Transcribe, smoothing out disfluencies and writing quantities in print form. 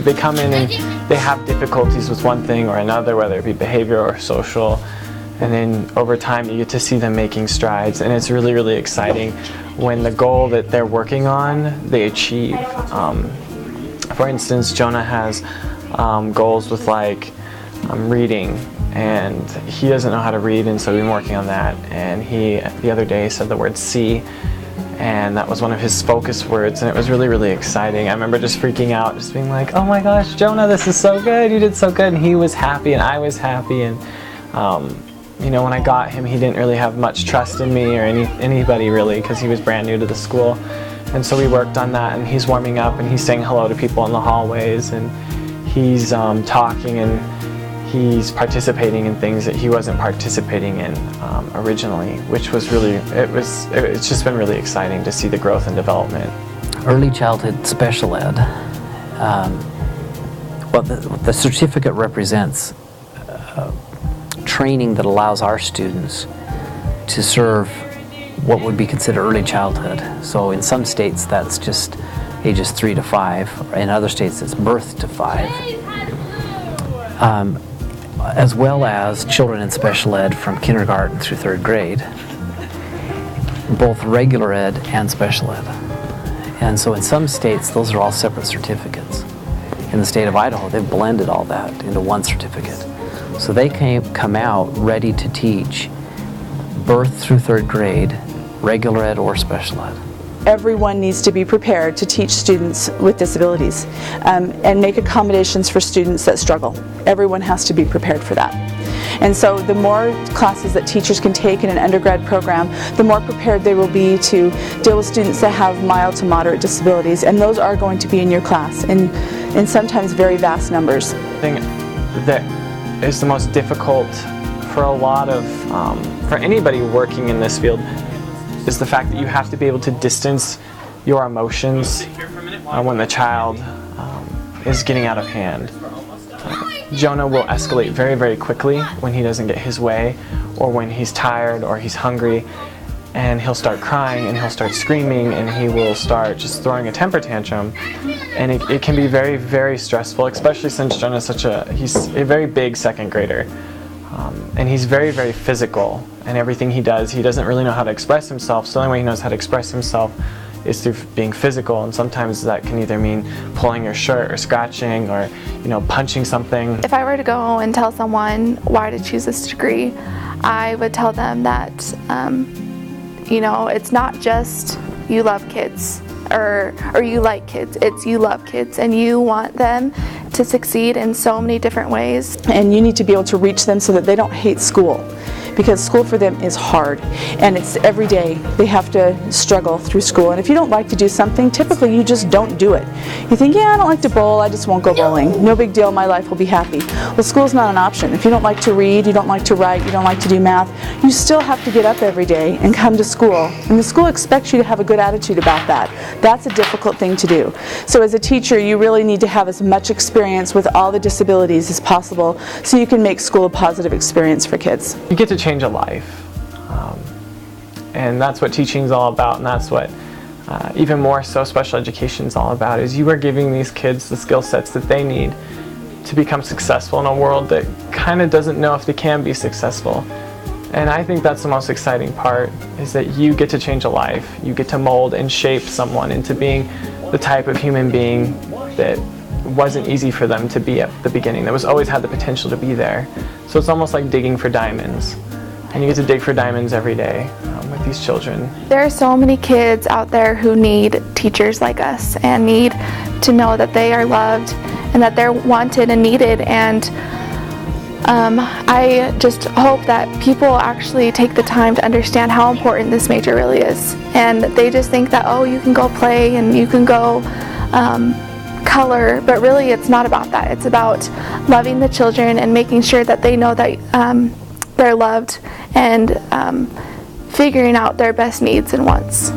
They come in and they have difficulties with one thing or another, whether it be behavior or social, and then over time you get to see them making strides, and it's really, really exciting when the goal that they're working on, they achieve. For instance, Jonah has goals with like reading, and he doesn't know how to read, and so we've been working on that, and he the other day said the word see, and that was one of his focus words, and it was really, really exciting. I remember just freaking out, just being like, oh my gosh, Jonah, this is so good, you did so good, and he was happy and I was happy. And you know, when I got him, he didn't really have much trust in me or anybody really, because he was brand new to the school. And so we worked on that, and he's warming up and he's saying hello to people in the hallways, and he's talking, and he's participating in things that he wasn't participating in originally, which was really, it's just been really exciting to see the growth and development. Early childhood special ed, what the certificate represents training that allows our students to serve what would be considered early childhood. So in some states that's just ages 3 to 5, in other states it's birth to 5. As well as children in special ed from kindergarten through 3rd grade, both regular ed and special ed. And so in some states those are all separate certificates. In the state of Idaho, they've blended all that into one certificate. So they come out ready to teach birth through 3rd grade, regular ed or special ed. Everyone needs to be prepared to teach students with disabilities and make accommodations for students that struggle. Everyone has to be prepared for that. And so the more classes that teachers can take in an undergrad program, the more prepared they will be to deal with students that have mild to moderate disabilities, and those are going to be in your class in sometimes very vast numbers. I think that is the most difficult for a lot of, for anybody working in this field, is the fact that you have to be able to distance your emotions when the child is getting out of hand. Jonah will escalate very, very quickly when he doesn't get his way, or when he's tired or he's hungry, and he'll start crying and he'll start screaming and he will start just throwing a temper tantrum, and it can be very, very stressful, especially since Jonah's he's a very big 2nd grader. And he's very, very physical, and everything he does, he doesn't really know how to express himself, so the only way he knows how to express himself is through being physical, and sometimes that can either mean pulling your shirt or scratching or, you know, punching something. If I were to go and tell someone why to choose this degree, I would tell them that, you know, it's not just you love kids or you like kids, it's you love kids and you want them to succeed in so many different ways. And you need to be able to reach them so that they don't hate school, because school for them is hard, and it's every day they have to struggle through school. And if you don't like to do something, typically you just don't do it. You think, yeah, I don't like to bowl, I just won't go bowling. No big deal, my life will be happy. Well, school's not an option. If you don't like to read, you don't like to write, you don't like to do math, you still have to get up every day and come to school. And the school expects you to have a good attitude about that. That's a difficult thing to do. So as a teacher, you really need to have as much experience with all the disabilities as possible so you can make school a positive experience for kids. You get to change a life, and that's what teaching is all about, and that's what even more so special education is all about, is you are giving these kids the skill sets that they need to become successful in a world that kind of doesn't know if they can be successful. And I think that's the most exciting part, is that you get to change a life, you get to mold and shape someone into being the type of human being that wasn't easy for them to be at the beginning, that was always had the potential to be there. So it's almost like digging for diamonds, and you get to dig for diamonds every day with these children. There are so many kids out there who need teachers like us and need to know that they are loved and that they're wanted and needed, and I just hope that people actually take the time to understand how important this major really is, and they just think that, oh, you can go play and you can go color, but really it's not about that. It's about loving the children and making sure that they know that they're loved, and figuring out their best needs and wants.